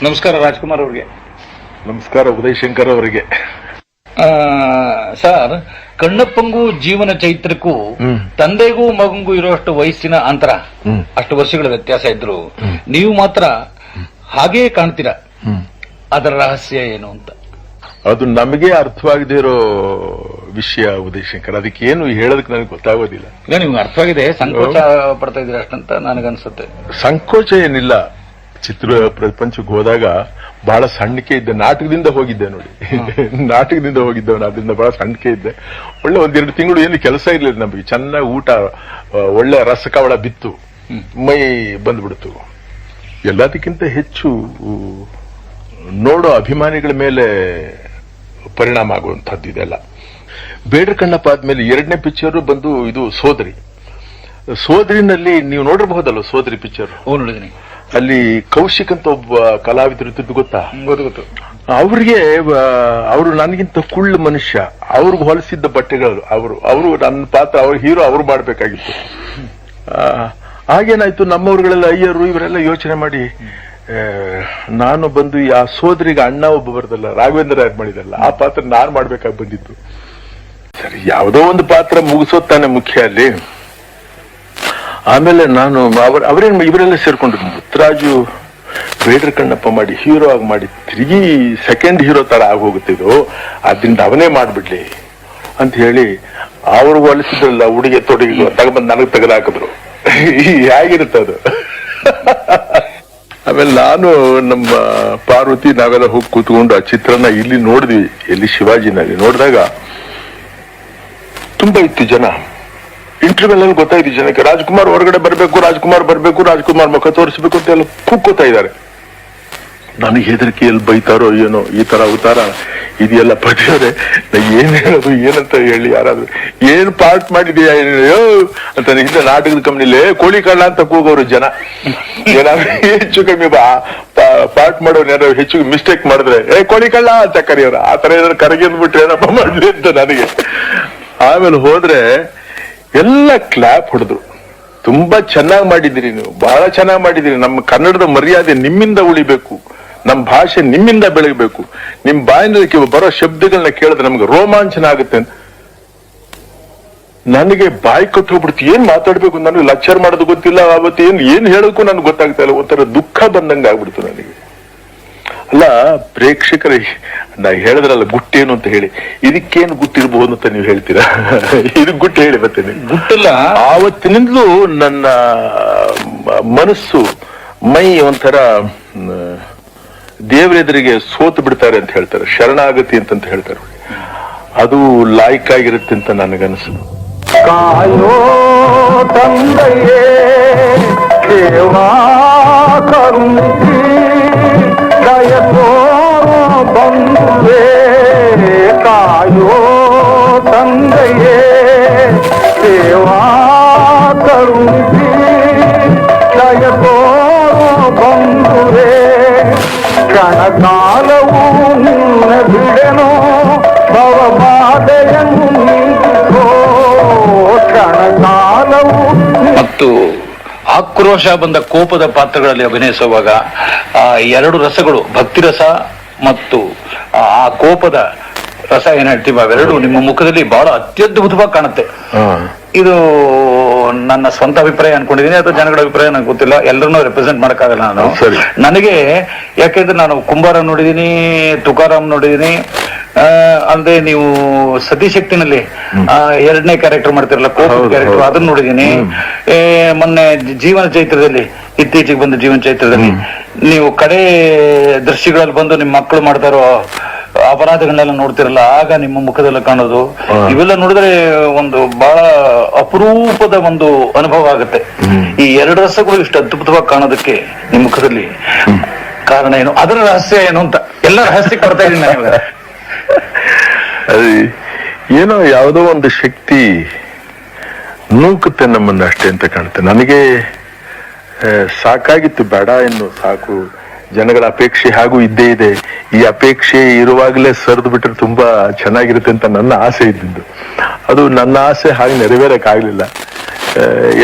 ನಮಸ್ಕಾರ ರಾಜ್ಕುಮಾರ್ ಅವ್ರಿಗೆ. ನಮಸ್ಕಾರ ಉದಯ್ ಶಂಕರ್ ಅವರಿಗೆ. ಸರ್, ಕಣ್ಣಪ್ಪಂಗೂ ಜೀವನ ಚೈತ್ರಕ್ಕೂ ತಂದೆಗೂ ಮಗಂಗೂ ಇರುವಷ್ಟು ವಯಸ್ಸಿನ ಅಂತರ, ಅಷ್ಟು ವರ್ಷಗಳ ವ್ಯತ್ಯಾಸ ಇದ್ರು ನೀವು ಮಾತ್ರ ಹಾಗೇ ಕಾಣ್ತೀರಾ. ಅದರ ರಹಸ್ಯ ಏನು ಅಂತ? ಅದು ನಮಗೆ ಅರ್ಥವಾಗದೇ ಇರೋ ವಿಷಯ ಉದಯ್ ಶಂಕರ್. ಅದಕ್ಕೆ ಏನು ಹೇಳೋದಕ್ಕೆ ನನಗೆ ಗೊತ್ತಾಗೋದಿಲ್ಲ. ಈಗ ನಿಮ್ಗೆ ಅರ್ಥವಾಗಿದೆ, ಸಂಕೋಚ ಪಡ್ತಾ ಇದ್ದೀರಾ ಅಷ್ಟಂತ ನನಗನ್ಸುತ್ತೆ. ಸಂಕೋಚ ಏನಿಲ್ಲ. ಚಿತ್ರ ಪ್ರಪಂಚಕ್ಕೆ ಹೋದಾಗ ಬಹಳ ಸಣ್ಣಕೆ ಇದ್ದೆ. ನಾಟಕದಿಂದ ಹೋಗಿದ್ದೆ ನೋಡಿ, ನಾಟಕದಿಂದ ಹೋಗಿದ್ದೆ. ಅದರಿಂದ ಬಹಳ ಸಣ್ಣಕೆ ಇದ್ದೆ. ಒಳ್ಳೆ 1-2 ತಿಂಗಳು ಏನು ಕೆಲಸ ಇರ್ಲಿಲ್ಲ ನಮಗೆ. ಚೆನ್ನಾಗಿ ಊಟ, ಒಳ್ಳೆ ರಸಕವಳ ಬಿತ್ತು, ಮೈ ಬಂದ್ಬಿಡ್ತು. ಎಲ್ಲದಕ್ಕಿಂತ ಹೆಚ್ಚು ನೋಡೋ ಅಭಿಮಾನಿಗಳ ಮೇಲೆ ಪರಿಣಾಮ ಆಗುವಂತಹದ್ದು ಇದೆಲ್ಲ. ಬೇಡ್ರ ಕಣ್ಣಪ್ಪ ಆದ್ಮೇಲೆ 2ನೇ ಪಿಕ್ಚರ್ ಬಂದು ಇದು ಸೋದರಿ. ಸೋದರಿನಲ್ಲಿ ನೀವು ನೋಡಿರಬಹುದಲ್ಲ ಸೋದರಿ ಪಿಕ್ಚರ್? ನೋಡಿದೀನಿ. ಅಲ್ಲಿ ಕೌಶಿಕ್ ಅಂತ ಒಬ್ಬ ಕಲಾವಿದರು ಇದ್ದದ್ದು ಗೊತ್ತಾ? ಗೊತ್ತು. ಅವ್ರಿಗೆ ಅವರು ನನಗಿಂತ ಕುಳ್ಳು ಮನುಷ್ಯ. ಅವ್ರಿಗೆ ಹೊಲಿಸಿದ್ದ ಬಟ್ಟೆಗಳು ಅವರು ನನ್ನ ಪಾತ್ರ, ಅವ್ರ ಹೀರೋ ಅವ್ರು ಮಾಡ್ಬೇಕಾಗಿತ್ತು. ಹಾಗೇನಾಯ್ತು, ನಮ್ಮವ್ರುಗಳೆಲ್ಲ ಅಯ್ಯರು ಇವರೆಲ್ಲ ಯೋಚನೆ ಮಾಡಿ ನಾನು ಬಂದು ಆ ಸೋದರಿಗೆ ಅಣ್ಣ ಒಬ್ಬ ಬರ್ತಲ್ಲ, ರಾಘವೇಂದ್ರ ಯಾರು ಮಾಡಿದಲ್ಲ, ಆ ಪಾತ್ರ ನಾನ್ ಮಾಡ್ಬೇಕಾಗಿ ಬಂದಿತ್ತು. ಸರಿ, ಯಾವುದೋ ಒಂದು ಪಾತ್ರ ಮುಗಿಸೋತಾನೆ ಮುಖ್ಯ ಅಲ್ಲಿ. ಆಮೇಲೆ ನಾನು ಇವರೆಲ್ಲ ಸೇರ್ಕೊಂಡಿದ್ರು. ಮುತ್ತರಾಜು ಬೇಡ್ರ ಕಣ್ಣಪ್ಪ ಮಾಡಿ ಹೀರೋ ಆಗಿ ಮಾಡಿ ತಿರುಗಿ ಸೆಕೆಂಡ್ ಹೀರೋ ತರ ಆಗೋಗುತ್ತಿದ್ದು, ಅದ್ರಿಂದ ಅವನೇ ಮಾಡ್ಬಿಡ್ಲಿ ಅಂತ ಹೇಳಿ ಅವ್ರಿಗೆ ಹೊಲಿಸಿದ್ರಲ್ಲ ಉಡುಗೆ ತೊಡುಗೆ ತಗೊಂಡ್ಬಂದು ನನಗೆ ತೆಗೆದಾಕಿದ್ರು. ಹೇಗಿರುತ್ತೆ ಅದು. ಆಮೇಲೆ ನಾನು ನಮ್ಮ ಪಾರ್ವತಿ ನಾವೆಲ್ಲ ಹೋಗಿ ಕೂತ್ಕೊಂಡು ಆ ಚಿತ್ರನ ಇಲ್ಲಿ ನೋಡಿದ್ವಿ, ಎಲ್ಲಿ ಶಿವಾಜಿನಲ್ಲಿ. ನೋಡಿದಾಗ ತುಂಬಾ ಇತ್ತು ಜನ. ಇಂಟರ್ವ್ಯೂಲ್ ಅಲ್ಲಿ ಗೊತ್ತಾಯ್ತು ಜನಕ್ಕೆ ರಾಜ್ಕುಮಾರ್ ಹೊರಗಡೆ ಬರಬೇಕು, ರಾಜ್ಕುಮಾರ್ ಬರಬೇಕು, ರಾಜ್ಕುಮಾರ್ ಮುಖ ತೋರಿಸಬೇಕು ಅಂತ ಎಲ್ಲ ಕೂಗ್ಕೋತಾ ಇದ್ದಾರೆ. ನನಗೆ ಹೆದರಿಕೆ, ಎಲ್ಲಿ ಬೈತಾರೋ ಏನೋ, ಈ ತರ ಅವತಾರ ಇದೆಲ್ಲ ಪಡೆಯೋರೆ. ಏನ್ ಹೇಳೋದು, ಏನಂತ ಹೇಳಿ. ಯಾರಾದ್ರೂ ಏನ್ ಪಾರ್ಟ್ ಮಾಡಿದೀಯಾ ಅಂತ ಹಿಂದೆ ನಾಟಕದ ಕಂಪ್ನಿಲಿ ಕೋಳಿ ಕಳ್ಳ ಅಂತ ಕೂಗೋರು ಜನ. ಏನಾದ್ರು ಹೆಚ್ಚು ಕಮ್ಮಿ ಪಾರ್ಟ್ ಮಾಡೋರು ಯಾರು ಹೆಚ್ಚು ಮಿಸ್ಟೇಕ್ ಮಾಡಿದ್ರೆ ಕೋಳಿ ಕಳ್ಳ ಅಂತ ಕರೆಯೋರು. ಆ ತರ ಏನಾದ್ರು ಕರಗಿದ್ಬಿಟ್ರೆ ಏನಪ್ಪ ಮಾಡ್ಲಿ ಅಂತ ನನಗೆ. ಆಮೇಲೆ ಹೋದ್ರೆ ಎಲ್ಲ ಕ್ಲಾಪ್ ಹೊಡೆದ್ರು. ತುಂಬಾ ಚೆನ್ನಾಗಿ ಮಾಡಿದಿರಿ ನೀವು, ಬಹಳ ಚೆನ್ನಾಗಿ ಮಾಡಿದಿರಿ. ನಮ್ಮ ಕನ್ನಡದ ಮರ್ಯಾದೆ ನಿಮ್ಮಿಂದ ಉಳಿಬೇಕು, ನಮ್ಮ ಭಾಷೆ ನಿಮ್ಮಿಂದ ಬೆಳಗಬೇಕು. ನಿಮ್ ಬಾಯಿನಲ್ಲಿ ಬರೋ ಶಬ್ದಗಳನ್ನ ಕೇಳಿದ್ರೆ ನಮ್ಗೆ ರೋಮಾಂಚನ ಆಗುತ್ತೆ. ನನಗೆ ಬಾಯಿ ಕಟ್ಟು ಹೋಗ್ಬಿಡ್ತು. ಏನ್ ಮಾತಾಡ್ಬೇಕು, ನನಗೆ ಲೆಕ್ಚರ್ ಮಾಡೋದು ಗೊತ್ತಿಲ್ಲ. ಅವತ್ತು ಏನ್ ಹೇಳೋಕ್ಕೂ ನನ್ಗೆ ಗೊತ್ತಾಗ್ತಾ ಇಲ್ಲ. ಒಂಥರ ದುಃಖ ಬಂದಂಗ ಆಗ್ಬಿಡ್ತು ನನಗೆ. ಅಲ್ಲ, ಪ್ರೇಕ್ಷಕರ ನಾ ಹೇಳಿದ್ರಲ್ಲ ಗುಟ್ಟೇನು ಅಂತ ಹೇಳಿ, ಇದಕ್ಕೇನು ಗುಟ್ಟಿರ್ಬಹುದು ಅಂತ ನೀವು ಹೇಳ್ತೀರಾ? ಇದಕ್ ಗುಟ್ಟು ಹೇಳಿ ಬರ್ತೇನೆ. ಗುಟ್ಟಲ್ಲ, ಆವತ್ತಿನಿಂದಲೂ ನನ್ನ ಮನಸ್ಸು, ಮೈ ಒಂಥರ ದೇವರೆದುರಿಗೆ ಸೋತು ಬಿಡ್ತಾರೆ ಅಂತ ಹೇಳ್ತಾರೆ, ಶರಣಾಗತಿ ಅಂತ ಹೇಳ್ತಾರೆ. ಅದು ಲಾಯ್ಕ್ ಆಗಿರುತ್ತೆ ಅಂತ ನನಗನ್ಸುದು. ಕಾಯೋ ತಂದೆಯೇ ಸೇವಾ ಕರುಣಿಸಿ ದಯತೋ ಬಂಧುವೇ, ಕಾಯೋ ತಂದೆಯೇ ಸೇವಾ ಕರುಣಿಸಿ ದಯತೋ ಬಂಧುವೇ, ಕ್ಷಣಕಾಲವು ನಿನ್ನ ಬಿಡೆನೋ ಭವಬಾಧೆಯನ್ನು ನೀಗಿಸೋ, ಕ್ಷಣಕಾಲವು. ಮತ್ತು ಆಕ್ರೋಶ ಬಂದ ಕೋಪದ ಪಾತ್ರಗಳಲ್ಲಿ ಅಭಿನಯಿಸುವಾಗ ಆ 2 ರಸಗಳು, ಭಕ್ತಿ ರಸ ಮತ್ತು ಆ ಕೋಪದ ರಸ ಏನ್ ಹೇಳ್ತೀವಿ, ಅವೆರಡು ನಿಮ್ಮ ಮುಖದಲ್ಲಿ ಬಹಳ ಅತ್ಯದ್ಭುತವಾಗಿ ಕಾಣುತ್ತೆ. ಇದು ನನ್ನ ಸ್ವಂತ ಅಭಿಪ್ರಾಯ ಅನ್ಕೊಂಡಿದ್ದೀನಿ, ಅಥವಾ ಜನಗಳ ಅಭಿಪ್ರಾಯ ನನಗೆ ಗೊತ್ತಿಲ್ಲ. ಎಲ್ಲರನ್ನೂ ರೆಪ್ರೆಸೆಂಟ್ ಮಾಡಕ್ಕಾಗಲ್ಲ ನಾನು. ನನಗೆ ಯಾಕೆಂದ್ರೆ ನಾನು ಕುಂಬಾರ ನೋಡಿದೀನಿ, ತುಕಾರಾಮ್ ನೋಡಿದೀನಿ, ಅಂದ್ರೆ ನೀವು ಸತಿಶಕ್ತಿನಲ್ಲಿ 2ನೇ ಕ್ಯಾರೆಕ್ಟರ್ ಮಾಡ್ತಿರಲ್ಲ, ಕೋಪದ ಕ್ಯಾರೆಕ್ಟರ್, ಅದನ್ನ ನೋಡಿದೀನಿ. ಮೊನ್ನೆ ಜೀವನ ಚೈತ್ರದಲ್ಲಿ, ಇತ್ತೀಚೆಗೆ ಬಂದ ಜೀವನ ಚೈತ್ರದಲ್ಲಿ ನೀವು ಕಡೆ ದೃಶ್ಯಗಳಲ್ಲಿ ಬಂದು ನಿಮ್ಮ ಮಕ್ಕಳು ಮಾಡ್ತಾರೋ ಅಪರಾಧಗಳನ್ನೆಲ್ಲ ನೋಡ್ತಿರಲ್ಲ, ಆಗ ನಿಮ್ಮ ಮುಖದಲ್ಲ ಕಾಣೋದು, ಇವೆಲ್ಲ ನೋಡಿದ್ರೆ ಒಂದು ಬಹಳ ಅಪರೂಪದ ಒಂದು ಅನುಭವ ಆಗುತ್ತೆ. ಈ 2 ರಸಗಳು ಇಷ್ಟು ಅದ್ಭುತವಾಗಿ ಕಾಣೋದಕ್ಕೆ ನಿಮ್ಮ ಮುಖದಲ್ಲಿ ಕಾರಣ ಏನು? ಅದರ ರಹಸ್ಯ ಏನು ಅಂತ ಎಲ್ಲ ರಹಸ್ಯಕ್ಕೆ ಬರ್ತಾ ಇದ್ದೀನಿ ನಾನು. ಏನೋ ಯಾವುದೋ ಒಂದು ಶಕ್ತಿ ನೂಕುತ್ತೆ ನಮ್ಮನ್ನ ಅಷ್ಟೇ ಅಂತ ಕಾಣುತ್ತೆ. ನನಗೆ ಸಾಕಾಗಿತ್ತು, ಬೇಡ ಇನ್ನು ಸಾಕು, ಜನಗಳ ಅಪೇಕ್ಷೆ ಹಾಗೂ ಇದ್ದೇ ಇದೆ. ಈ ಅಪೇಕ್ಷೆ ಇರುವಾಗಲೇ ಸರಿದು ಬಿಟ್ರೆ ತುಂಬಾ ಚೆನ್ನಾಗಿರುತ್ತೆ ಅಂತ ನನ್ನ ಆಸೆ ಇದ್ದಿದ್ದು. ಅದು ನನ್ನ ಆಸೆ ಹಾಗೆ ನೆರವೇರಕ್ಕಾಗ್ಲಿಲ್ಲ.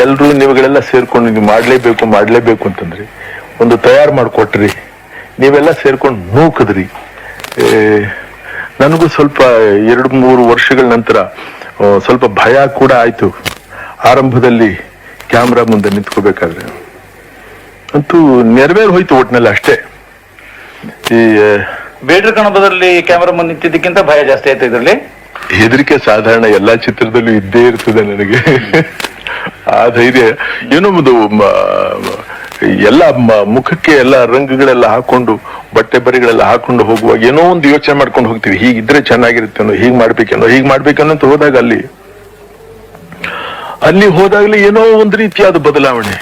ಎಲ್ರು ನೀವುಗಳೆಲ್ಲ ಸೇರ್ಕೊಂಡು ನೀವು ಮಾಡ್ಲೇಬೇಕು ಅಂತಂದ್ರಿ, ಒಂದು ತಯಾರು ಮಾಡಿಕೊಟ್ರಿ. ನೀವೆಲ್ಲ ಸೇರ್ಕೊಂಡು ನೂಕಿದ್ರಿ. ನನಗೂ ಸ್ವಲ್ಪ 2-3 ವರ್ಷಗಳ ನಂತರ ಸ್ವಲ್ಪ ಭಯ ಕೂಡ ಆಯ್ತು. ಆರಂಭದಲ್ಲಿ ಕ್ಯಾಮ್ರಾ ಮುಂದೆ ನಿಂತ್ಕೋಬೇಕಾದ್ರೆ ಅಂತೂ ನೆರವೇರ್ ಹೋಯ್ತು ಒಟ್ನಲ್ಲಿ ಅಷ್ಟೇ. ಈ ಬೇಡ್ರ ಕಣಬದಲ್ಲಿ ಕ್ಯಾಮರಾ ಮುಂದೆ ನಿಂತಿದ್ದಕ್ಕಿಂತ ಭಯ ಜಾಸ್ತಿ ಆಯ್ತು ಇದರಲ್ಲಿ. ಹೆದರಿಕೆ ಸಾಧಾರಣ ಎಲ್ಲಾ ಚಿತ್ರದಲ್ಲೂ ಇದ್ದೇ ಇರ್ತದೆ ನನಗೆ. ಆ ಧೈರ್ಯ ಏನೋ ಒಂದು ಎಲ್ಲ ಮುಖಕ್ಕೆ ಎಲ್ಲ ರಂಗುಗಳೆಲ್ಲ ಹಾಕೊಂಡು ಬಟ್ಟೆ ಬರಿಗಳೆಲ್ಲ ಹಾಕೊಂಡು ಹೋಗುವಾಗ ಏನೋ ಒಂದು ಯೋಚನೆ ಮಾಡ್ಕೊಂಡು ಹೋಗ್ತೀವಿ, ಹೀಗಿದ್ರೆ ಚೆನ್ನಾಗಿರುತ್ತೇನೋ, ಹೀಗ್ ಮಾಡ್ಬೇಕೇನೋ ಅಂತ ಹೋದಾಗ ಅಲ್ಲಿ ಹೋದಾಗ್ಲೇ ಏನೋ ಒಂದು ರೀತಿಯಾದ ಬದಲಾವಣೆ.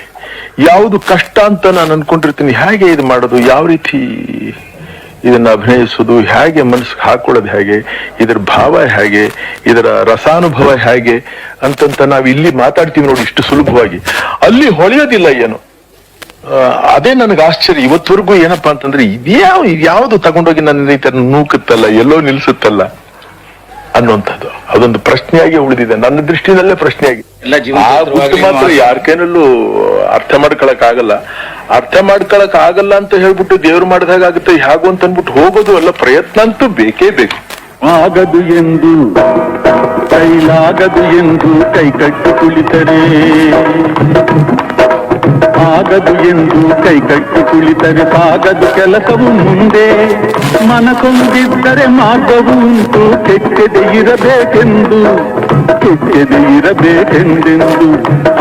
ಯಾವುದು ಕಷ್ಟ ಅಂತ ನಾನು ಅನ್ಕೊಂಡಿರ್ತೀನಿ, ಹೇಗೆ ಇದು ಮಾಡೋದು, ಯಾವ ರೀತಿ ಇದನ್ನ ಅಭಿನಯಿಸೋದು, ಹೇಗೆ ಮನಸ್ಸಿಗೆ ಹಾಕೊಳ್ಳೋದು, ಹೇಗೆ ಇದರ ಭಾವ, ಹೇಗೆ ಇದರ ರಸಾನುಭವ ಹೇಗೆ ಅಂತಂತ ನಾವು ಇಲ್ಲಿ ಮಾತಾಡ್ತೀವಿ ನೋಡಿ ಇಷ್ಟು ಸುಲಭವಾಗಿ, ಅಲ್ಲಿ ಹೊಳೆಯೋದಿಲ್ಲ ಏನು. ಅದೇ ನನಗೆ ಆಶ್ಚರ್ಯ ಇವತ್ತವರೆಗೂ. ಏನಪ್ಪಾ ಅಂತಂದ್ರೆ ಇದ್ಯಾವುದು ತಗೊಂಡೋಗಿ ನನ್ನ ಈ ತರ ನೂಕುತ್ತಲ್ಲ, ಎಲ್ಲೋ ನಿಲ್ಸುತ್ತಲ್ಲ ಅನ್ನುವಂಥದ್ದು ಅದೊಂದು ಪ್ರಶ್ನೆಯಾಗಿ ಉಳಿದಿದೆ ನನ್ನ ದೃಷ್ಟಿನಲ್ಲೇ ಪ್ರಶ್ನೆಯಾಗಿ. ಆ ಗುಟ್ಟು ಮಾತ್ರ ಯಾರ ಕೈನಲ್ಲೂ ಅರ್ಥ ಮಾಡ್ಕೊಳಕ್ ಆಗಲ್ಲ. ಅರ್ಥ ಮಾಡ್ಕೊಳಕ್ ಆಗಲ್ಲ ಅಂತ ಹೇಳ್ಬಿಟ್ಟು ದೇವ್ರು ಮಾಡಿದಾಗುತ್ತೆ ಹೇಗೋ ಅಂತ ಅನ್ಬಿಟ್ಟು ಹೋಗೋದು ಅಲ್ಲ, ಪ್ರಯತ್ನ ಅಂತೂ ಬೇಕೇ ಬೇಕು. ಆಗದು ಎಂದು ಕೈಲಾಗದು ಎಂದು ಕೈ ಕಟ್ಟು ಕುಳಿತರೆ, ಆಗದು ಎಂದು ಕೈ ಕಟ್ಟು ಕುಳಿತರೆ ಸಾಗದು ಕೆಲಸವು ಮುಂದೆ. ಮನಸೊಂದಿದ್ದರೆ ಮಾರ್ಗವು ಉಂಟು, ಕೆಟ್ಟದೆ ಇರಬೇಕೆಂದು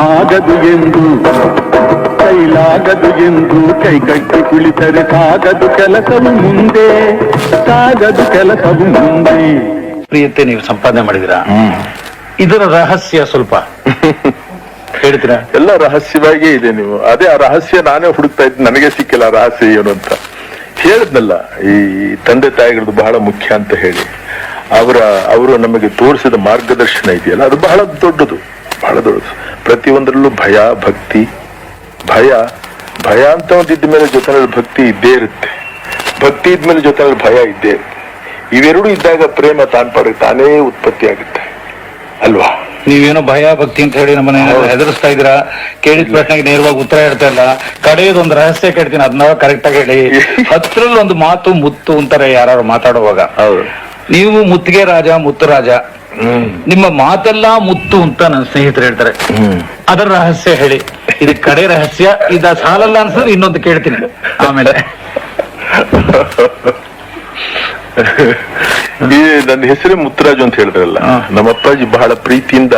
ಆಗದು ಎಂದು ಕೈಲಾಗದು ಎಂದು ಕೈ ಕಟ್ಟಿ ಕುಳಿತರೆ ಸಾಗದು ಕೆಲಸವು ಮುಂದೆ. ಪ್ರಿಯತೆ ನೀವು ಸಂಪಾದನೆ ಮಾಡಿದಿರಾ, ಇದರ ರಹಸ್ಯ ಸ್ವಲ್ಪ ಹೇಳ್ತೀರಾ? ಎಲ್ಲ ರಹಸ್ಯವಾಗೇ ಇದೆ. ನೀವು ಅದೇ ಆ ರಹಸ್ಯ ನಾನೇ ಹುಡುಕ್ತಾ ಇದ್ದೀನಿ, ನನಗೆ ಸಿಕ್ಕಿಲ್ಲ ರಹಸ್ಯ ಏನು ಅಂತ. ಹೇಳಿದ್ನಲ್ಲ, ಈ ತಂದೆ ತಾಯಿಗಳದ್ದು ಬಹಳ ಮುಖ್ಯ ಅಂತ ಹೇಳಿ ಅವರು ನಮಗೆ ತೋರಿಸಿದ ಮಾರ್ಗದರ್ಶನ ಇದೆಯಲ್ಲ, ಅದು ಬಹಳ ದೊಡ್ಡದು. ಪ್ರತಿಯೊಂದರಲ್ಲೂ ಭಯ, ಭಕ್ತಿ. ಭಯ ಅಂತ ಒಂದಿದ್ದ ಮೇಲೆ ಜೊತೆನಲ್ಲಿ ಭಕ್ತಿ ಇದ್ದೇ ಇರುತ್ತೆ, ಭಕ್ತಿ ಇದ್ಮೇಲೆ ಜೊತೆನಲ್ಲಿ ಭಯ ಇದ್ದೇ ಇರುತ್ತೆ. ಇವೆರಡೂ ಇದ್ದಾಗ ಪ್ರೇಮ ತಾನೇ ಉತ್ಪತ್ತಿ ಆಗುತ್ತೆ ಅಲ್ವಾ? ನೀವೇನೋ ಭಯ ಭಕ್ತಿ ಅಂತ ಹೇಳಿ ನಮ್ಮನ್ನ ಹೆದರಿಸ್ತಾ ಇದ್ದೀರಾ. ಕೇಳಿದ ಪ್ರಶ್ನೆಗೆ ನೇರವಾಗಿ ಉತ್ತರ ಹೇಳ್ತಾ ಇಲ್ಲ. ಕಡೆಯದೊಂದು ರಹಸ್ಯ ಕೇಳ್ತೀನಿ, ಅದನ್ನ ಕರೆಕ್ಟ್ ಆಗಿ ಹೇಳಿ. ಹತ್ತರಲ್ಲಿ ಒಂದು ಮಾತು ಮುತ್ತು ಅಂತಾರೆ ಯಾರು ಮಾತಾಡುವಾಗ. ನೀವು ಮುತ್ತಿಗೆ ರಾಜ, ಮುತ್ತು ರಾಜ, ನಿಮ್ಮ ಮಾತೆಲ್ಲ ಮುತ್ತು ಅಂತ ನನ್ನ ಸ್ನೇಹಿತರು ಹೇಳ್ತಾರೆ. ಅದರ ರಹಸ್ಯ ಹೇಳಿ. ಇದು ಕಡೆ ರಹಸ್ಯ, ಇದ ಸಾಲಲ್ಲ ಅನ್ಸಿದ್ರೆ ಇನ್ನೊಂದು ಕೇಳ್ತೀನಿ ಆಮೇಲೆ. ನನ್ನ ಹೆಸರೇ ಮುತ್ತರಾಜು ಅಂತ ಹೇಳಿದ್ರಲ್ಲ, ನಮ್ಮ ಅಪ್ಪಾಜಿ ಬಹಳ ಪ್ರೀತಿಯಿಂದ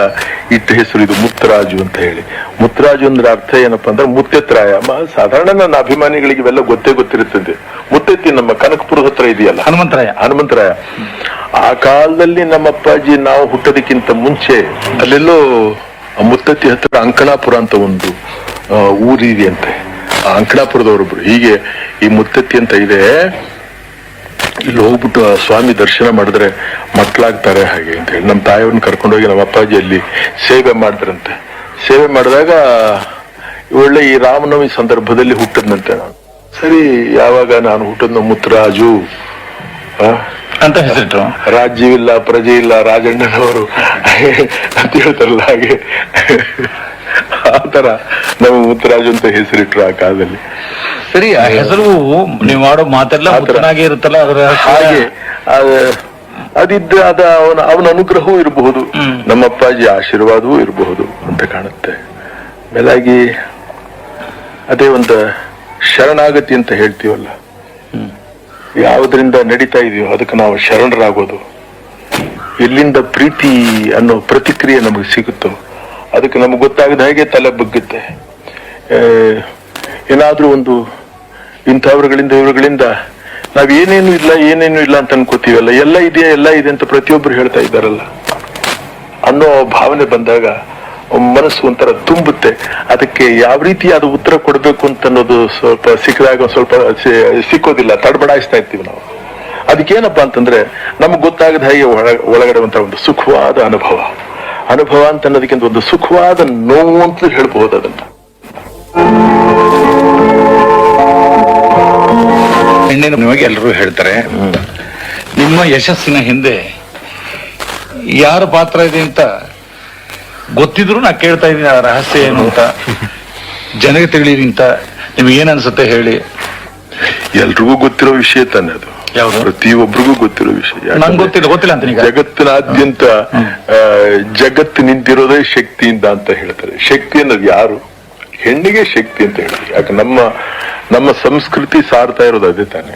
ಇಟ್ಟ ಹೆಸರು ಇದು, ಮುತ್ತರಾಜು ಅಂತ ಹೇಳಿ. ಮುತ್ತರಾಜು ಅಂದ್ರೆ ಅರ್ಥ ಏನಪ್ಪಾ ಅಂದ್ರೆ ಮುತ್ತೆತ್ರಾಯ. ಸಾಧಾರಣ ನನ್ನ ಅಭಿಮಾನಿಗಳಿಗೆ ಇವೆಲ್ಲ ಗೊತ್ತಿರುತ್ತದೆ. ಮುತ್ತೆತ್ತಿ ನಮ್ಮ ಕನಕಪುರದ ಹತ್ರ ಇದೆಯಲ್ಲ, ಹನುಮಂತರಾಯ. ಆ ಕಾಲದಲ್ಲಿ ನಮ್ಮ ಅಪ್ಪಾಜಿ ನಾವು ಹುಟ್ಟೋದಕ್ಕಿಂತ ಮುಂಚೆ ಅಲ್ಲೆಲ್ಲೋ ಮುತ್ತತ್ತಿ ಹತ್ರ ಅಂಕಣಾಪುರ ಅಂತ ಒಂದು ಊರಿದೆಯಂತೆ. ಆ ಅಂಕಣಾಪುರದವರೊಬ್ರು ಹೀಗೆ ಈ ಮುತ್ತತ್ತಿ ಅಂತ ಇದೆ, ಇಲ್ಲಿ ಹೋಗ್ಬಿಟ್ಟು ಆ ಸ್ವಾಮಿ ದರ್ಶನ ಮಾಡಿದ್ರೆ ಮಕ್ಕಳಾಗ್ತಾರೆ ಹಾಗೆ ಅಂತ ಹೇಳಿ ನಮ್ಮ ತಾಯಿಯವ್ರನ್ನ ಕರ್ಕೊಂಡೋಗಿ ನಮ್ಮ ಅಪ್ಪಾಜಿ ಅಲ್ಲಿ ಸೇವೆ ಮಾಡಿದ್ರಂತೆ. ಸೇವೆ ಮಾಡಿದಾಗ ಒಳ್ಳೆ ಈ ರಾಮನವಮಿ ಸಂದರ್ಭದಲ್ಲಿ ಹುಟ್ಟದ್ನಂತೆ ನಾನು. ಸರಿ, ಯಾವಾಗ ನಾನು ಹುಟ್ಟದ್ನ ಮುತ್ತರಾಜು ಅಂತ ಹೆಸರಿಟ್ರು. ರಾಜ್ಯವಿಲ್ಲ, ಪ್ರಜೆ ಇಲ್ಲ, ರಾಜಣ್ಣನವರು ಅಂತ ಹೇಳ್ತಾರಲ್ಲ, ಹಾಗೆ ಆತರ ನಮ್ಮ ಮುತ್ತರಾಜು ಅಂತ ಹೆಸರಿಟ್ರು ಆ ಕಾಲದಲ್ಲಿ. ಸರಿ, ಆ ಹೆಸರು ನೀವು ಮಾಡೋ ಮಾತೆಲ್ಲ ಮುತ್ತನಾಗೆ ಇರುತ್ತಲ್ಲ, ಅದರ ಹಾಗೆ ಅದ ಅವನ ಅನುಗ್ರಹವೂ ಇರಬಹುದು, ನಮ್ಮ ಅಪ್ಪಾಜಿ ಆಶೀರ್ವಾದವೂ ಇರಬಹುದು ಅಂತ ಕಾಣುತ್ತೆ. ಮೇಲಾಗಿ ಅದೇ ಒಂದು ಶರಣಾಗತಿ ಅಂತ ಹೇಳ್ತೀವಲ್ಲ, ಯಾವುದರಿಂದ ನಡೀತಾ ಇದೆಯೋ ಅದಕ್ಕೆ ನಾವು ಶರಣರಾಗೋದು. ಎಲ್ಲಿಂದ ಪ್ರೀತಿ ಅನ್ನೋ ಪ್ರತಿಕ್ರಿಯೆ ನಮಗೆ ಸಿಗುತ್ತೋ ಅದಕ್ಕೆ ನಮಗೆ ಗೊತ್ತಾಗದ ಹಾಗೆ ತಲೆ ಬಗ್ಗುತ್ತೆ. ಏನಾದ್ರೂ ಒಂದು ಇಂಥವ್ರುಗಳಿಂದ ಇವರುಗಳಿಂದ ನಾವೇನೇನು ಇಲ್ಲ ಅಂತ ಅನ್ಕೋತೀವಲ್ಲ, ಎಲ್ಲ ಇದೆ ಅಂತ ಪ್ರತಿಯೊಬ್ಬರು ಹೇಳ್ತಾ ಇದ್ದಾರಲ್ಲ ಅನ್ನೋ ಭಾವನೆ ಬಂದಾಗ ಮನಸ್ಸು ಒಂಥರ ತುಂಬುತ್ತೆ. ಅದಕ್ಕೆ ಯಾವ ರೀತಿ ಅದು ಉತ್ತರ ಕೊಡ್ಬೇಕು ಅಂತ ಅನ್ನೋದು ಸ್ವಲ್ಪ ಸಿಕ್ಕಿದಾಗ ಸ್ವಲ್ಪ ಸಿಕ್ಕೋದಿಲ್ಲ, ತಡಬಡಾಯಿಸ್ತಾ ಇರ್ತೀವಿ ನಾವು. ಅದಕ್ಕೇನಪ್ಪಾ ಅಂತಂದ್ರೆ ನಮಗ್ ಗೊತ್ತಾಗದ ಹಾಗೆ ಒಳಗಡೆ ಒಂಥರ ಒಂದು ಸುಖವಾದ ಅನುಭವ ಅಂತ ಅನ್ನೋದಕ್ಕಿಂತ ಒಂದು ಸುಖವಾದ ನೋವು ಅಂತ ಹೇಳ್ಬಹುದು ಅದನ್ನ. ನಿಮಗೆ ಎಲ್ಲರೂ ಹೇಳ್ತಾರೆ, ನಿಮ್ಮ ಯಶಸ್ಸಿನ ಹಿಂದೆ ಯಾರ ಪಾತ್ರ ಇದೆ ಅಂತ ಗೊತ್ತಿದ್ರು ನಾ ಕೇಳ್ತಾ ಇದ್ದೀನಿ, ಆ ರಹಸ್ಯ ಏನು ಅಂತ ಜನಗೆ ತಿಳಿಯಲಿ ಅಂತ. ನಿಮ್ಗೆ ಏನ್ ಅನ್ಸುತ್ತೆ ಹೇಳಿ. ಎಲ್ರಿಗೂ ಗೊತ್ತಿರೋ ವಿಷಯ ತಾನೆ ಅದು. ಯಾವುದು? ಪ್ರತಿಯೊಬ್ಬರಿಗೂ ಗೊತ್ತಿರೋ ವಿಷಯ. ನಂಗೆ ಗೊತ್ತಿಲ್ಲ ಅಂತ ಈಗ ಜಗತ್ತಿನಾದ್ಯಂತ ಜಗತ್ತು ನಿಂತಿರೋದೇ ಶಕ್ತಿಯಿಂದ ಅಂತ ಹೇಳ್ತಾರೆ. ಶಕ್ತಿ ಅನ್ನೋದು ಯಾರು? ಹೆಣ್ಣಿಗೆ ಶಕ್ತಿ ಅಂತ ಹೇಳ್ತಾರೆ. ಯಾಕೆ ನಮ್ಮ ಸಂಸ್ಕೃತಿ ಸಾರ್ತಾ ಇರೋದು ಅದೇ ತಾನೆ.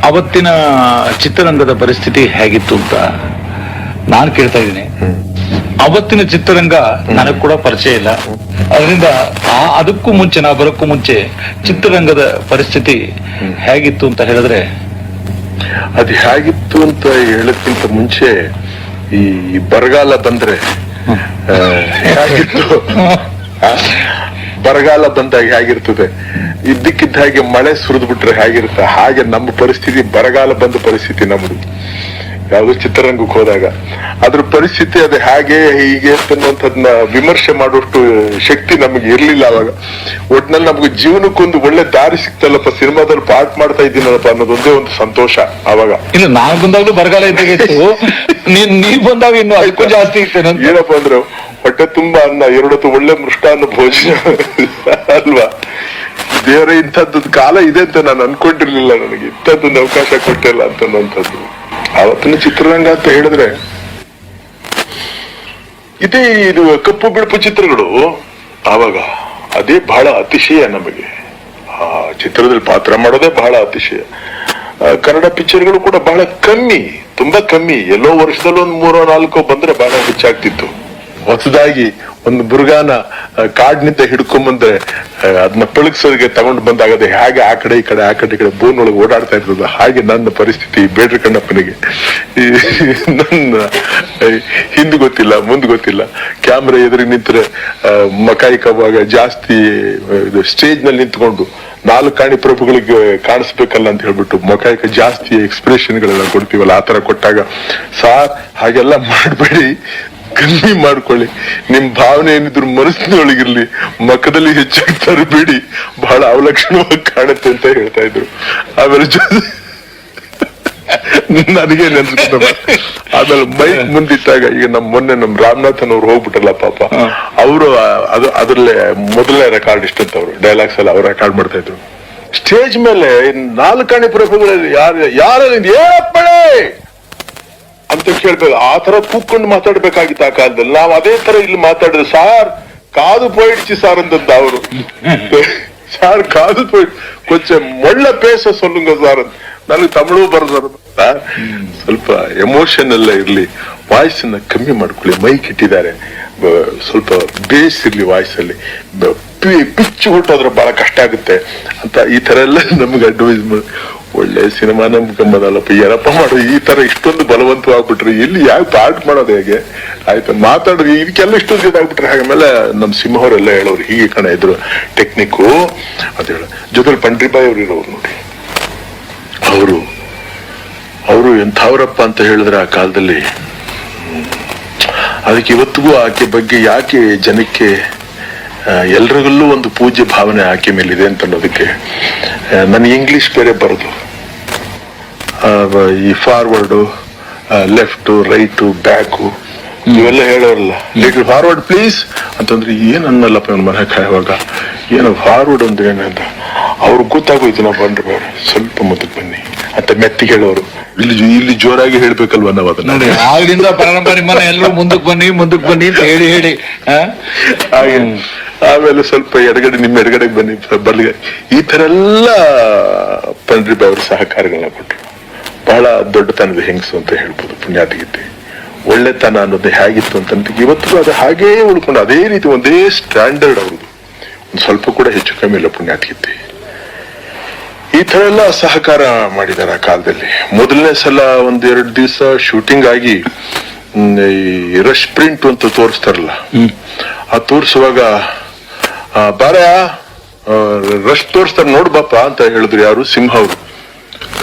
ಅವತ್ತಿನ ಚಿತ್ರರಂಗದ ಪರಿಸ್ಥಿತಿ ಹೇಗಿತ್ತು ಅಂತ ನಾನು ಕೇಳ್ತಾ ಇದ್ದೀನಿ. ಅವತ್ತಿನ ಚಿತ್ರರಂಗ ನನಗೆ ಕೂಡ ಪರಿಚಯ ಇಲ್ಲ. ಅದರಿಂದ ಅದಕ್ಕೂ ಮುಂಚೆ ನಾ ಬರೋಕ್ಕೂ ಮುಂಚೆ ಚಿತ್ರರಂಗದ ಪರಿಸ್ಥಿತಿ ಹೇಗಿತ್ತು ಅಂತ ಹೇಳಿದ್ರೆ, ಅದು ಹೇಗಿತ್ತು ಅಂತ ಹೇಳಕ್ಕಿಂತ ಮುಂಚೆ ಈ ಬರಗಾಲ ಬಂದ್ರೆ ಹೇಗಿತ್ತು, ಬರಗಾಲ ಬಂದಾಗ ಹೇಗಿರ್ತದೆ, ಇದ್ದಕ್ಕಿದ್ದ ಹಾಗೆ ಮಳೆ ಸುರಿದು ಬಿಟ್ರೆ ಹೇಗಿರುತ್ತೆ, ಹಾಗೆ ನಮ್ಮ ಪರಿಸ್ಥಿತಿ ಬರಗಾಲ ಬಂದ ಪರಿಸ್ಥಿತಿ ನಮ್ದು. ಯಾವ್ದು ಚಿತ್ರರಂಗಕ್ಕೆ ಹೋದಾಗ ಅದ್ರ ಪರಿಸ್ಥಿತಿ ಅದು ಹಾಗೆ ಹೀಗೆ ಅನ್ನುವಂಥದ್ನ ವಿಮರ್ಶೆ ಮಾಡುವಷ್ಟು ಶಕ್ತಿ ನಮಗೆ ಇರ್ಲಿಲ್ಲ ಅವಾಗ. ಒಟ್ನಲ್ಲಿ ನಮ್ಗೆ ಜೀವನಕ್ಕೊಂದು ಒಳ್ಳೆ ದಾರಿ ಸಿಕ್ತಲ್ಲಪ್ಪ, ಸಿನಿಮಾದಲ್ಲಿ ಪಾಠ ಮಾಡ್ತಾ ಇದ್ದೀನಲ್ಲಪ್ಪ ಅನ್ನೋದೊಂದೇ ಒಂದು ಸಂತೋಷ ಅವಾಗ. ಇಲ್ಲ, ನಾನು ಬಂದಾಗ್ಲೂ ಬರಗಾಲ ಇದ್ದಾಗಿತ್ತು, ನೀವ್ ಬಂದಾಗ ಇನ್ನು ಅದಕ್ಕೂ ಜಾಸ್ತಿ ಇರ್ತೇನೆ. ಏನಪ್ಪಾ ಅಂದ್ರೆ ಹೊಟ್ಟೆ ತುಂಬಾ ಅನ್ನ, ಎರಡೊತ್ತು ಒಳ್ಳೆ ಮೃಷ್ಟಾನ್ನ ಭೋಜನ ಅಲ್ವಾ. ದೇವರೇ ಇಂಥದ್ದು ಕಾಲ ಇದೆ ಅಂತ ನಾನು ಅನ್ಕೊಂಡಿರ್ಲಿಲ್ಲ, ನನಗೆ ಇಂಥದ್ದೊಂದು ಅವಕಾಶ ಕೊಟ್ಟಿಲ್ಲ ಅಂತ ಅನ್ನೋಂಥದ್ದು. ಆವತ್ತಿನ ಚಿತ್ರರಂಗ ಅಂತ ಹೇಳಿದ್ರೆ ಇದು ಕಪ್ಪು ಬಿಳುಪು ಚಿತ್ರಗಳು ಆವಾಗ ಅದೇ ಬಹಳ ಅತಿಶಯ ನಮಗೆ. ಆ ಚಿತ್ರದಲ್ಲಿ ಪಾತ್ರ ಮಾಡೋದೇ ಬಹಳ ಅತಿಶಯ. ಕನ್ನಡ ಪಿಕ್ಚರ್ಗಳು ಕೂಡ ಬಹಳ ಕಮ್ಮಿ, ತುಂಬಾ ಕಮ್ಮಿ. ಎಲ್ಲೋ ವರ್ಷದಲ್ಲಿ ಒಂದು 3-4 ಬಂದ್ರೆ ಬಹಳ ಹೆಚ್ಚಾಗ್ತಿತ್ತು. ಹೊಸದಾಗಿ ಒಂದು ಮೃಗಾನ ಕಾಡ್ನಿಂದ ಹಿಡ್ಕೊಂಡ್ಬಂದ್ರೆ ಅದನ್ನ ಪಳಗ್ಸೋದಕ್ಕೆ ತಗೊಂಡು ಬಂದಾಗದೆ ಹೇಗೆ ಆ ಕಡೆ ಈ ಕಡೆ ಬೋನ್ ಒಳಗೆ ಓಡಾಡ್ತಾ ಇರ್ತದ, ಹಾಗೆ ನನ್ನ ಪರಿಸ್ಥಿತಿ ಬೇಡ್ರ ಕಣ್ಣಪ್ಪನಿಗೆ. ನನ್ನ ಹಿಂದ್ ಗೊತ್ತಿಲ್ಲ, ಮುಂದ್ ಗೊತ್ತಿಲ್ಲ. ಕ್ಯಾಮ್ರಾ ಎದುರಿಗೆ ನಿಂತ್ರೆ ಮಕಾಯಿಕವಾಗ ಜಾಸ್ತಿ ಇದು ಸ್ಟೇಜ್ ನಲ್ಲಿ ನಿಂತ್ಕೊಂಡು 4 ಕಾಣಿ ಪ್ರಭುಗಳಿಗೆ ಕಾಣಿಸ್ಬೇಕಲ್ಲ ಅಂತ ಹೇಳ್ಬಿಟ್ಟು ಮಕಾಯಿಕ ಜಾಸ್ತಿ ಎಕ್ಸ್ಪ್ರೆಷನ್ಗಳೆಲ್ಲ ಕೊಡ್ತೀವಲ್ಲ, ಆತರ ಕೊಟ್ಟಾಗ ಸಾರ್ ಹಾಗೆಲ್ಲ ಮಾಡ್ಬೇಡಿ, ಕಮ್ಮಿ ಮಾಡ್ಕೊಳ್ಳಿ, ನಿಮ್ ಭಾವನೆ ಏನಿದ್ರು ಮನಸ್ಸಿನೊಳಗಿರ್ಲಿ, ಮಖದಲ್ಲಿ ಹೆಚ್ಚಾಗಿ ತರಬೇಡಿ, ಬಹಳ ಅವಲಕ್ಷಣವಾಗಿ ಕಾಣುತ್ತೆ ಅಂತ ಹೇಳ್ತಾ ಇದ್ರು. ಆಮೇಲೆ ನನಗೆ ನೆನ್ಸ್ಕೊಂಡ. ಆಮೇಲೆ ಮೈಕ್ ಮುಂದಿಟ್ಟಾಗ ಈಗ ಮೊನ್ನೆ ನಮ್ ರಾಮನಾಥನ್ ಅವ್ರು ಹೋಗ್ಬಿಟ್ಟಲ್ಲ ಪಾಪ, ಅವರು ಅದ್ರಲ್ಲೇ ಮೊದಲನೇ ರೆಕಾರ್ಡ್ ಅಂತ ಅವರು ಡೈಲಾಗ್ಸ್ ಎಲ್ಲ ಅವ್ರು ರೆಕಾರ್ಡ್ ಮಾಡ್ತಾ ಇದ್ರು. ಸ್ಟೇಜ್ ಮೇಲೆ 4 ಕಾಣಿ ಪ್ರಭುಗಳಲ್ಲಿ ಯಾರಪ್ಪಳೆ ಅಂತ ಕೇಳ್ಬೇಕು, ಆ ತರ ಕೂತ್ಕೊಂಡು ಮಾತಾಡ್ಬೇಕಾಗಿತ್ತು ಆ ಕಾಲದಲ್ಲಿ. ನಾವ್ ಅದೇ ತರ ಇಲ್ಲಿ ಮಾತಾಡಿದ್ರೆ, ಸಾರ್ ಕಾದು ಪೋಯಿಡ್ಚಿ ಸಾರ್ ಅಂತಂದ ಅವರು. ಸಾರ್ ಕಾದು ಪೋಯಿಡ್ ಕೊಂಚ ಮೊಳ್ಳ ಪೇಸ ಸೊಲ್ಲುಂಗ ಸಾರ್ ಅಂತ. ನನಗೆ ತಮಿಳು ಬರೋದು ಸ್ವಲ್ಪ ಎಮೋಷನ್ ಎಲ್ಲ ಇರ್ಲಿ, ವಾಯ್ಸ್ ಅನ್ನ ಕಮ್ಮಿ ಮಾಡ್ಕೊಳ್ಳಿ, ಮೈಕ್ ಇಟ್ಟಿದ್ದಾರೆ, ಸ್ವಲ್ಪ ಬೇಸ್ ಇರ್ಲಿ ವಾಯ್ಸ್ ಅಲ್ಲಿ, ಪಿಚ್ ಹೊಟ್ಟೋದ್ರೆ ಬಹಳ ಕಷ್ಟ ಆಗುತ್ತೆ ಅಂತ ಈ ತರ ಎಲ್ಲ ನಮ್ಗೆ ಅಡ್ವೈಸ್ ಮಾಡಿ. ಒಳ್ಳೆ ಸಿನಿಮಾ ನಂಬ್ಕೊಂಬದಲ್ಲಪ್ಪ, ಏನಪ್ಪ ಮಾಡೋದು, ಈ ತರ ಇಷ್ಟೊಂದು ಬಲವಂತವಾಗ್ಬಿಟ್ರೆ ಎಲ್ಲಿ ಯಾಕೆ ಪಾಠ ಮಾಡೋದು ಹೇಗೆ ಆಯ್ತು ಮಾತಾಡ್ರಿ, ಇದಕ್ಕೆಲ್ಲ ಇಷ್ಟೊಂದು ಇದಾಗ್ಬಿಟ್ರೆ. ಆಮೇಲೆ ನಮ್ ಸಿಂಹವರೆಲ್ಲ ಹೇಳೋರು ಹೀಗೆ ಕಣ ಇದ್ರು ಟೆಕ್ನಿಕ್ಕು ಅಂತ ಹೇಳ. ಜೊತೆಲಿ ಪಂಡ್ರಿಬಾಯಿ ಅವ್ರು ಇರೋರು ನೋಡಿ, ಅವರು ಎಂಥವ್ರಪ್ಪ ಅಂತ ಹೇಳಿದ್ರೆ ಆ ಕಾಲದಲ್ಲಿ. ಅದಕ್ಕೆ ಇವತ್ತಿಗೂ ಆಕೆ ಬಗ್ಗೆ ಯಾಕೆ ಜನಕ್ಕೆ ಎಲ್ರಿಗಲ್ಲೂ ಒಂದು ಪೂಜ್ಯ ಭಾವನೆ ಆಕೆ ಮೇಲಿದೆ ಅಂತ ಅನ್ನೋದಕ್ಕೆ ನನಗೆ ಇಂಗ್ಲಿಷ್ ಬೇರೆ ಬರೋದು. ಈ ಫಾರ್ವರ್ಡು, ಲೆಫ್ಟು, ರೈಟು, ಬ್ಯಾಕು ಇವೆಲ್ಲ ಹೇಳೋರಲ್ಲ. ಲಿಟಲ್ ಫಾರ್ವರ್ಡ್ ಪ್ಲೀಸ್ ಅಂತಂದ್ರೆ ಏನ್ ಅನ್ನಲ್ಲಪ್ಪ ಇವನ್ ಮನೆ ಕಾಯುವಾಗ, ಏನೋ ಫಾರ್ವರ್ಡ್ ಅಂದ್ರೆ ಏನಂತ ಅವ್ರಿಗೆ ಗೊತ್ತಾಗೋಯ್ತು. ನಾವು ಬಂದ್ರೆ ಸ್ವಲ್ಪ ಮುಂದಕ್ಕೆ ಬನ್ನಿ ಅಂತ ಮೆತ್ತಿಗೆ ಹೇಳೋರು. ಇಲ್ಲಿ ಜೋರಾಗಿ ಹೇಳ್ಬೇಕಲ್ವ ನಾವು ಅದನ್ನ. ಆಗ್ಲಿಂದ ಪ್ರಾರಂಭ ನಿಮ್ಮನ್ನ ಎಲ್ಲರೂ ಮುಂದಕ್ಕೆ ಬನ್ನಿ ಅಂತ ಹೇಳಿ ಹಾಗೆ ಆಮೇಲೆ ಸ್ವಲ್ಪ ಎಡಗಡೆ, ನಿಮ್ಮ ಎಡಗಡೆಗೆ ಬನ್ನಿ ಬರ್ಲಿ, ಈ ತರ ಎಲ್ಲ ಪಂಡ್ರಿಬಾಯಿ ಅವರು ಸಹಕಾರಗಳನ್ನ ಕೊಟ್ಟರು. ಬಹಳ ದೊಡ್ಡತನದ ಹೆಂಗಸು ಅಂತ ಹೇಳ್ಬೋದು ಪುಣ್ಯಾತಿಗಿತ್ತಿ. ಒಳ್ಳೆತನ ಅನ್ನೋದು ಹೇಗಿತ್ತು ಅಂತ ಇವತ್ತು ಅದು ಹಾಗೇ ಉಳ್ಕೊಂಡು ಅದೇ ರೀತಿ ಒಂದೇ ಸ್ಟ್ಯಾಂಡರ್ಡ್ ಅವ್ರದ್ದು, ಒಂದು ಸ್ವಲ್ಪ ಕೂಡ ಹೆಚ್ಚು ಕಮ್ಮಿ ಇಲ್ಲ ಪುಣ್ಯಾತಿಗಿತ್ತಿ. ಈ ತರ ಎಲ್ಲ ಸಹಕಾರ ಮಾಡಿದ್ದಾರೆ ಆ ಕಾಲದಲ್ಲಿ. ಮೊದಲನೇ ಸಲ 1-2 ದಿವಸ ಶೂಟಿಂಗ್ ಆಗಿ ಈ ರಶ್ ಪ್ರಿಂಟ್ ಅಂತ ತೋರಿಸ್ತಾರಲ್ಲ, ಆ ತೋರಿಸುವಾಗ ಬಾರ ರಶ್ ತೋರಿಸ್ತಾರೆ ನೋಡ್ಬಾಪ ಅಂತ ಹೇಳಿದ್ರು. ಯಾರು? ಸಿಂಹ ಅವರು.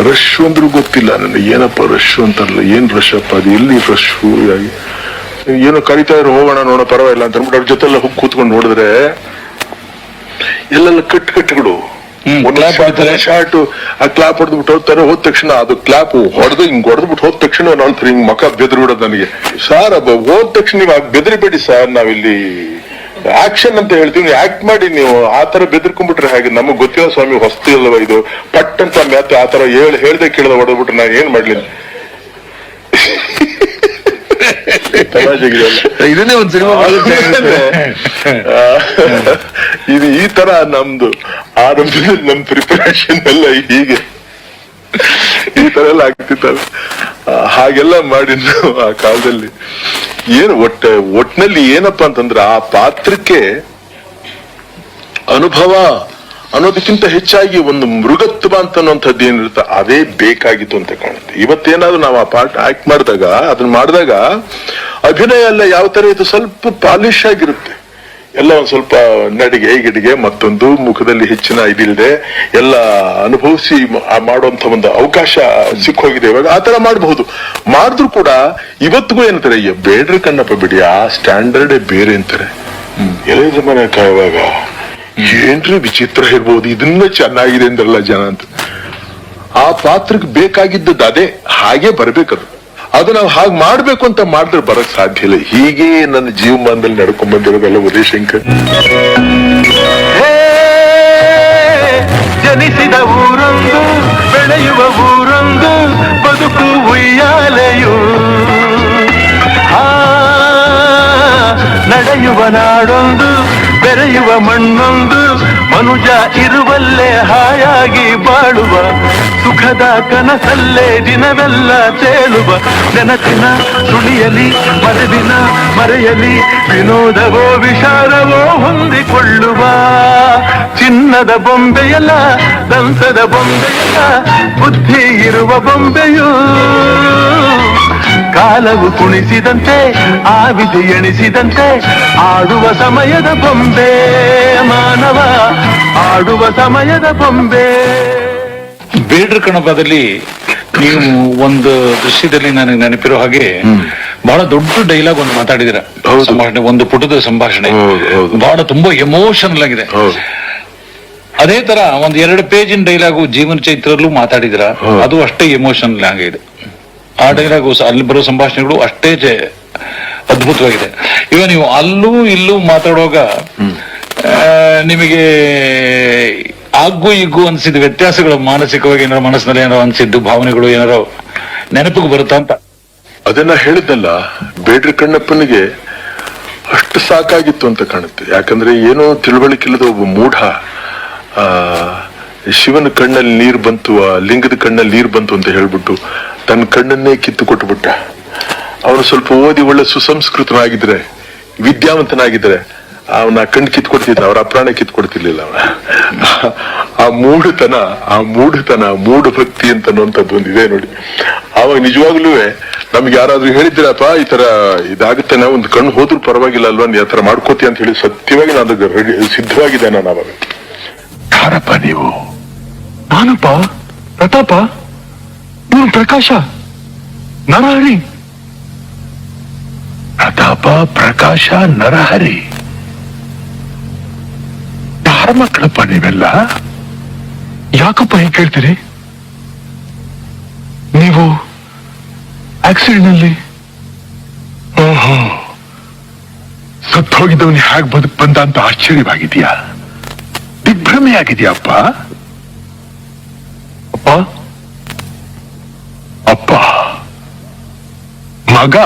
ರಶ್ ಅಂದ್ರೂ ಗೊತ್ತಿಲ್ಲ ನನಗೆ, ಏನಪ್ಪ ರಶ್ ಅಂತಾರಲ್ಲ, ಏನ್ ರಶ್ ಅಪ್ಪ, ಅದು ಎಲ್ಲಿ ರಶ್, ಏನೋ ಕರಿತಾ ಇರೋ ಹೋಗೋಣ ನೋಡೋ ಪರವಾಗಿಲ್ಲ ಅಂತ ಅಂದ್ಬಿಟ್ಟು ಅವ್ರ ಜೊತೆಲ್ಲ ಹೋಗಿ ಕೂತ್ಕೊಂಡು ನೋಡಿದ್ರೆ ಎಲ್ಲೆಲ್ಲ ಕಟ್ಟುಗಳು, ಶಾರ್ಟ್ ಆ ಕ್ಲಾಪ್ ಹೊಡೆದ್ಬಿಟ್ಟು ಹೋಗ್ತಾರೆ. ಹೋದ ತಕ್ಷಣ ಅದು ಕ್ಲಾಪ್ ಹಿಂಗ್ ಹೊಡೆದ್ಬಿಟ್ಟು ಹೋದ ತಕ್ಷಣ ಹಿಂಗ್ ಮಕ ಬೆದ್ರು ಬಿಡೋದು ನನಗೆ. ಸಾರ್ ಹೋದ ತಕ್ಷಣ ನೀವು ಬೆದರಿಬೇಡಿ ಸಾರ್, ನಾವಿಲ್ಲಿ ಆಕ್ಷನ್ ಅಂತ ಹೇಳ್ತೀವಿ, ಆಕ್ಟ್ ಮಾಡಿ ನೀವು ಆ ತರ ಬೆದರ್ಕೊಂಡ್ಬಿಟ್ರೆ ಹಾಗೆ. ನಮಗ್ ಗೊತ್ತಿಲ್ಲ ಸ್ವಾಮಿ, ಹೊಸ್ತು ಇಲ್ಲವ ಇದು, ಪಟ್ ಅಂತ ಮ್ಯಾತ್ ಆ ತರ ಹೇಳ್ದೆ ಕೇಳ್ದೆ ಹೊಡೆದ್ಬಿಟ್ರೆ ನಾನು ಏನ್ ಮಾಡ್ಲಿ? ಇದನ್ನೇ ಒಂದು ಸಿನಿಮಾ ಇದು ಈ ತರ ನಮ್ದು ಆರಂಭದಲ್ಲಿ ನಮ್ ಪ್ರಿಪರೇಷನ್ ಎಲ್ಲ ಹೀಗೆ ಈ ತರ ಎಲ್ಲ ಆಗ್ತಿತ್ತಲ್ಲ. ಹಾಗೆಲ್ಲ ಮಾಡಿ ನಾವು ಆ ಕಾಲದಲ್ಲಿ ಏನು ಒಟ್ನಲ್ಲಿ ಏನಪ್ಪಾ ಅಂತಂದ್ರೆ ಆ ಪಾತ್ರಕ್ಕೆ ಅನುಭವ ಅನ್ನೋದಕ್ಕಿಂತ ಹೆಚ್ಚಾಗಿ ಒಂದು ಮೃಗತ್ವ ಅಂತ ಅನ್ನೋಂಥದ್ದು ಏನಿರುತ್ತೆ ಅದೇ ಬೇಕಾಗಿತ್ತು ಅಂತ ಕಾಣುತ್ತೆ. ಇವತ್ತೇನಾದ್ರು ನಾವು ಆ ಪಾರ್ಟ್ ಆಕ್ಟ್ ಮಾಡಿದಾಗ, ಅದನ್ನ ಮಾಡಿದಾಗ ಅಭಿನಯ ಎಲ್ಲ ಯಾವ ತರ ಇದು ಸ್ವಲ್ಪ ಪಾಲಿಶ್ ಆಗಿರುತ್ತೆ, ಎಲ್ಲ ಒಂದ್ ಸ್ವಲ್ಪ ನಡಿಗೆ ಗಿಡಿಗೆ, ಮತ್ತೊಂದು ಮುಖದಲ್ಲಿ ಹೆಚ್ಚಿನ ಇದಿಲ್ಲದೆ ಎಲ್ಲ ಅನುಭವಿಸಿ ಮಾಡುವಂತ ಒಂದು ಅವಕಾಶ ಸಿಕ್ಕೋಗಿದೆ. ಇವಾಗ ಆ ತರ ಮಾಡಬಹುದು. ಮಾಡಿದ್ರು ಕೂಡ ಇವತ್ತಿಗೂ ಏನಂತಾರೆ, ಬೇಡ್ರಿ ಕಣ್ಣಪ್ಪ ಬಿಡಿ, ಆ ಸ್ಟ್ಯಾಂಡರ್ಡೇ ಬೇರೆ ಅಂತಾರೆ. ಎಳೆದ ಮನೆ ಕಾಯುವಾಗ ಏನ್ರಿ ವಿಚಿತ್ರ ಇರ್ಬೋದು, ಇದನ್ನ ಚೆನ್ನಾಗಿದೆ ಅಂದ್ರಲ್ಲ ಜನ ಅಂತ. ಆ ಪಾತ್ರಕ್ಕೆ ಬೇಕಾಗಿದ್ದದ್ದು ಅದೇ, ಹಾಗೆ ಬರ್ಬೇಕದು. ಅದು ನಾವು ಹಾಗೆ ಮಾಡ್ಬೇಕು ಅಂತ ಮಾಡಿದ್ರೆ ಬರಕ್ ಸಾಧ್ಯ ಇಲ್ಲ. ಹೀಗೆ ನನ್ನ ಜೀವಮಾನದಲ್ಲಿ ನಡ್ಕೊಂಡ್ ಬಂದಿರೋದಲ್ಲ ಉದಯಶಂಕರ್. ಜನಿಸಿದ ಊರೊಂದು, ಬೆಳೆಯುವ ಊರೊಂದು, ಬದುಕು ಉಯ್ಯಾಲೆಯು, ನಡೆಯುವ ನಾಡೊಂದು, ಬೆರೆಯುವ ಮಣ್ಣೊಂದು, ಮನುಜ ಇರುವಲ್ಲೇ ಹಾಯಾಗಿ ಬಾಳುವ, ಸುಖದ ಕನಸಲ್ಲೇ ದಿನವೆಲ್ಲ ತೇಳುವ, ನೆನಪಿನ ಸುಳಿಯಲಿ ಮರವಿನ ಮರೆಯಲಿ, ವಿನೋದವೋ ವಿಚಾರವೋ ಹೊಂದಿಕೊಳ್ಳುವ, ಚಿನ್ನದ ಬೊಂಬೆಯಲ್ಲ ದಂಸದ ಬೊಂಬೆಯಲ್ಲ, ಬುದ್ಧಿ ಇರುವ ಬೊಂಬೆಯು, ಕಾಲವು ಕುಣಿಸಿದಂತೆ ಆ ವಿಧಿ ಎಣಿಸಿದಂತೆ ಆಡುವ ಸಮಯದ ಬೊಂಬೆ ಮಾನವ, ಆಡುವ ಸಮಯದ ಬೊಂಬೆ. ಬೇಡ್ರ ಕಣಪದಲ್ಲಿ ನೀವು ಒಂದು ದೃಶ್ಯದಲ್ಲಿ ನನಗೆ ನೆನಪಿರೋ ಹಾಗೆ ಬಹಳ ದೊಡ್ಡ ಡೈಲಾಗ್ ಒಂದು ಮಾತಾಡಿದಿರ, ಸಂಭಾಷಣೆ, ಒಂದು ಪುಟದ ಸಂಭಾಷಣೆ, ಬಹಳ ತುಂಬಾ ಎಮೋಷನಲ್ ಆಗಿದೆ. ಅದೇ ತರ ಒಂದು 2 ಪೇಜಿನ ಡೈಲಾಗು ಜೀವನ ಚೈತ್ರಲ್ಲೂ ಮಾತಾಡಿದಿರ, ಅದು ಅಷ್ಟೇ ಎಮೋಷನಲ್ ಆಗಿದೆ. ಆ ಡೈಲಾಗು ಅಲ್ಲಿ ಬರೋ ಸಂಭಾಷಣೆಗಳು ಅಷ್ಟೇ ಅದ್ಭುತವಾಗಿದೆ. ಈಗ ನೀವು ಅಲ್ಲೂ ಇಲ್ಲೂ ಮಾತಾಡುವಾಗ ನಿಮಗೆ ಆಗ್ಗು ಇಗ್ಗು ಅನ್ಸಿದ ವ್ಯತ್ಯಾಸಗಳು, ಮಾನಸಿಕವಾಗಿ ಏನಾರೋ ಮನಸ್ಸಿನಲ್ಲಿ ಏನಾರೋ ಅನ್ಸಿದ್ದು ಭಾವನೆಗಳು ಏನಾರೋ ನೆನಪಿಗೆ ಬರುತ್ತಾ ಅಂತ? ಅದನ್ನ ಹೇಳಿದ್ದಲ್ಲ, ಬೇಡ್ರ ಕಣ್ಣಪ್ಪನಿಗೆ ಅಷ್ಟು ಸಾಕಾಗಿತ್ತು ಅಂತ ಕಾಣುತ್ತೆ. ಯಾಕಂದ್ರೆ ಏನೋ ತಿಳುವಳಿಕಿಲ್ಲದ ಒಬ್ಬ ಮೂಢ ಶಿವನ ಕಣ್ಣಲ್ಲಿ ನೀರು ಬಂತು, ಆ ಲಿಂಗದ ಕಣ್ಣಲ್ಲಿ ನೀರು ಬಂತು ಅಂತ ಹೇಳ್ಬಿಟ್ಟು ತನ್ನ ಕಣ್ಣನ್ನೇ ಕಿತ್ತು ಕೊಟ್ಟುಬಿಟ್ಟ. ಅವನು ಸ್ವಲ್ಪ ಓದಿ ಒಳ್ಳೆ ಸುಸಂಸ್ಕೃತನಾಗಿದ್ರೆ, ವಿದ್ಯಾವಂತನಾಗಿದ್ರೆ ಅವನ ಕಣ್ಣು ಕಿತ್ಕೊಡ್ತಿದ್ದ, ಅವ್ರ ಅಪ್ರಾಣ ಕಿತ್ಕೊಡ್ತಿರ್ಲಿಲ್ಲ ಅವನ. ಆ ಮೂಢತನ ಮೂಢ ಭಕ್ತಿ ಅಂತ ಅನ್ನುವಂಥದ್ದು ಒಂದಿದೆ ನೋಡಿ. ಆವಾಗ ನಿಜವಾಗ್ಲೂ ನಮ್ಗೆ ಯಾರಾದ್ರೂ ಹೇಳಿದ್ರಪ್ಪ ಈ ತರ ಇದಾಗುತ್ತೆ, ನಾವು ಒಂದು ಕಣ್ಣು ಹೋದ್ರೂ ಪರವಾಗಿಲ್ಲ ಅಲ್ವಾ, ನೀ ಆ ತರ ಮಾಡ್ಕೋತಿ ಅಂತ ಹೇಳಿ ಸತ್ಯವಾಗಿ ನಾನು ಸಿದ್ಧವಾಗಿದೆ. ನಾನು ಅವಾಗ, ಯಾರಪ್ಪ ನೀವು? ನಾನಪ್ಪ ಪ್ರತಾಪ, ಇವನು ಪ್ರಕಾಶ, ನರಹರಿ. ಪ್ರತಾಪ, ಪ್ರಕಾಶ, ನರಹರಿ, ಯಾರ ಮಕ್ಕಳಪ್ಪ ನೀವೆಲ್ಲ? ಯಾಕಪ್ಪ ಹೀಗೆ ಕೇಳ್ತೀರಿ? ನೀವು ಆಕ್ಸಿಡೆಂಟ್ ನಲ್ಲಿ ಸತ್ತು ಹೋಗಿದ್ದವನು ಹೇಗೆ ಬದುಕ್ ಬಂದ ಅಂತ ಆಶ್ಚರ್ಯವಾಗಿದೆಯಾ? ದಿಗ್ಭ್ರಮೆ ಆಗಿದೆಯಪ್ಪ? ಅಪ್ಪ, ಅಪ್ಪ ಮಗ,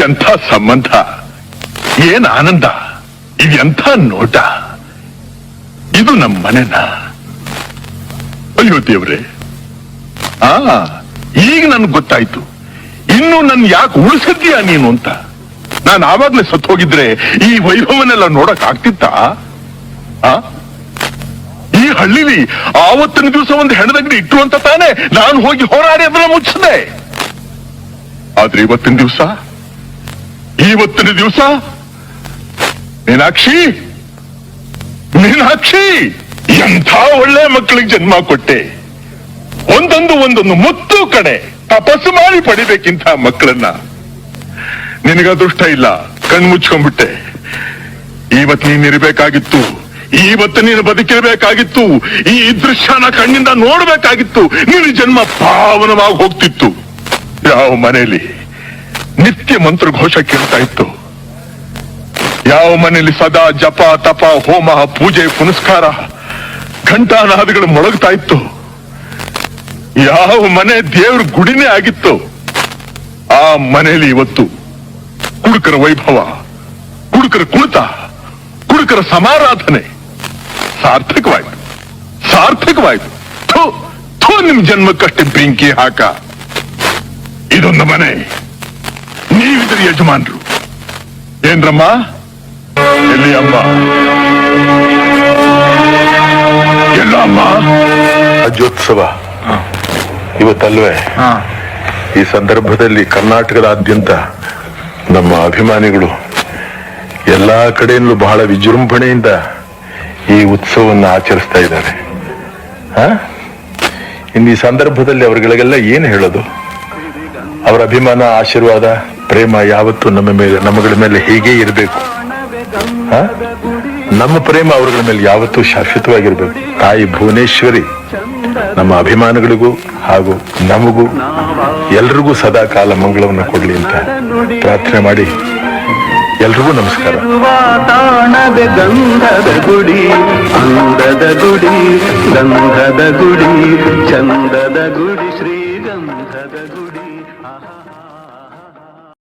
ಎಂಥ ಸಂಬಂಧ, ಏನ್ ಆನಂದ, ಇದೆಂಥ ನೋಟ, ಇದು ನಮ್ಮ ಮನೆನ. ಅಯ್ಯೋ ದೇವ್ರೆ, ಈಗ ನನ್ಗೆ ಗೊತ್ತಾಯ್ತು, ಇನ್ನು ನನ್ ಯಾಕೆ ಉಳಿಸಿದ್ಯಾ ನೀನು ಅಂತ. ನಾನು ಆವಾಗ್ಲೇ ಸತ್ತು ಹೋಗಿದ್ರೆ ಈ ವೈಭವನೆಲ್ಲ ನೋಡಕ್ ಆಗ್ತಿತ್ತ? ಈ ಹಳ್ಳಿಲಿ ಆವತ್ತಿನ ದಿವಸ ಒಂದು ಹೆಣದಂಗಡಿ ಇಟ್ಟು ಅಂತ ತಾನೆ ನಾನು ಹೋಗಿ ಹೋರಾಡಿ ಅದನ್ನ ಮುಚ್ಚಿದೆ. ಆದ್ರೆ ಇವತ್ತಿನ ದಿವಸ ಮೀನಾಕ್ಷಿ, ಎಂಥ ಒಳ್ಳೆ ಮಕ್ಕಳಿಗೆ ಜನ್ಮ ಕೊಟ್ಟೆ. ಒಂದೊಂದು ಮುತ್ತು ಕಡೆ ತಪಸ್ಸು ಮಾಡಿ ಪಡಿಬೇಕಿಂತ ಮಕ್ಕಳನ್ನ. ನಿನಗ ಅದೃಷ್ಟ ಇಲ್ಲ, ಕಣ್ ಮುಚ್ಕೊಂಡ್ಬಿಟ್ಟೆ. ಇವತ್ತು ನೀನಿರ್ಬೇಕಾಗಿತ್ತು, ಇವತ್ತು ನೀನು ಬದುಕಿರಬೇಕಾಗಿತ್ತು, ಈ ದೃಶ್ಯನ ಕಣ್ಣಿಂದ ನೋಡ್ಬೇಕಾಗಿತ್ತು. ನಿನ್ನ ಜನ್ಮ ಪಾವನವಾಗಿ ಹೋಗ್ತಿತ್ತು. ಯಾವ ಮನೆಯಲ್ಲಿ ನಿತ್ಯ ಮಂತ್ರ ಘೋಷ ಕೇಳ್ತಾ ಇತ್ತು, ಯಾವ ಮನೆಯಲ್ಲಿ ಸದಾ ಜಪ ತಪ ಹೋಮ ಪೂಜೆ ಪುನಸ್ಕಾರ ಘಂಟಾನಾದಗಳು ಮೊಳಗ್ತಾ ಇತ್ತು, ಯಾವ ಮನೆ ದೇವ್ರ ಗುಡಿನೇ ಆಗಿತ್ತು, ಆ ಮನೆಯಲ್ಲಿ ಇವತ್ತು ಕುಡುಕರ ವೈಭವ, ಕುಡುಕರ ಕುಣಿತ, ಕುಡುಕರ ಸಮಾರಾಧನೆ ಸಾರ್ಥಕವಾಯ್ತು. ಥು, ಥು, ನಿಮ್ ಜನ್ಮಕ್ಕಷ್ಟೇ ಬೆಂಕಿ ಹಾಕ. ಇದೊಂದು ಮನೆ, ನೀವಿದ್ರ ಯಜಮಾನ್ರು. ಏನ್ರಮ್ಮ? ಎಲ್ಲಿ ಅಮ್ಮ? ಎಲ್ಲ ಅಮ್ಮ? ರಾಜ್ಯೋತ್ಸವ ಇವತ್ತಲ್ವೇ? ಈ ಸಂದರ್ಭದಲ್ಲಿ ಕರ್ನಾಟಕದಾದ್ಯಂತ ನಮ್ಮ ಅಭಿಮಾನಿಗಳು ಎಲ್ಲಾ ಕಡೆಯಲ್ಲೂ ಬಹಳ ವಿಜೃಂಭಣೆಯಿಂದ ಈ ಉತ್ಸವವನ್ನು ಆಚರಿಸ್ತಾ ಇದ್ದಾರೆ. ಇನ್ನು ಈ ಸಂದರ್ಭದಲ್ಲಿ ಅವರುಗಳಿಗೆಲ್ಲ ಏನು ಹೇಳೋದು? ಅವರ ಅಭಿಮಾನ, ಆಶೀರ್ವಾದ, ಪ್ರೇಮ ಯಾವತ್ತೂ ನಮ್ಮಗಳ ಮೇಲೆ ಹೇಗೆ ಇರಬೇಕು. ನಮ್ಮ ಪ್ರೇಮ ಅವರುಗಳ ಮೇಲೆ ಯಾವತ್ತೂ ಶಾಶ್ವತವಾಗಿರ್ಬೇಕು. ತಾಯಿ ಭುವನೇಶ್ವರಿ ನಮ್ಮ ಅಭಿಮಾನಿಗಳಿಗೂ ಹಾಗೂ ನಮಗೂ ಎಲ್ರಿಗೂ ಸದಾ ಕಾಲ ಮಂಗಳವನ್ನು ಕೊಡ್ಲಿ ಅಂತ ಪ್ರಾರ್ಥನೆ ಮಾಡಿ ಎಲ್ರಿಗೂ ನಮಸ್ಕಾರ. ಗಂಧದ ಗುಡಿ, ಅಂದದ ಗುಡಿ, ಗಂಧದ ಗುಡಿ, ಚಂದದ ಗುಡಿ ಶ್ರೀ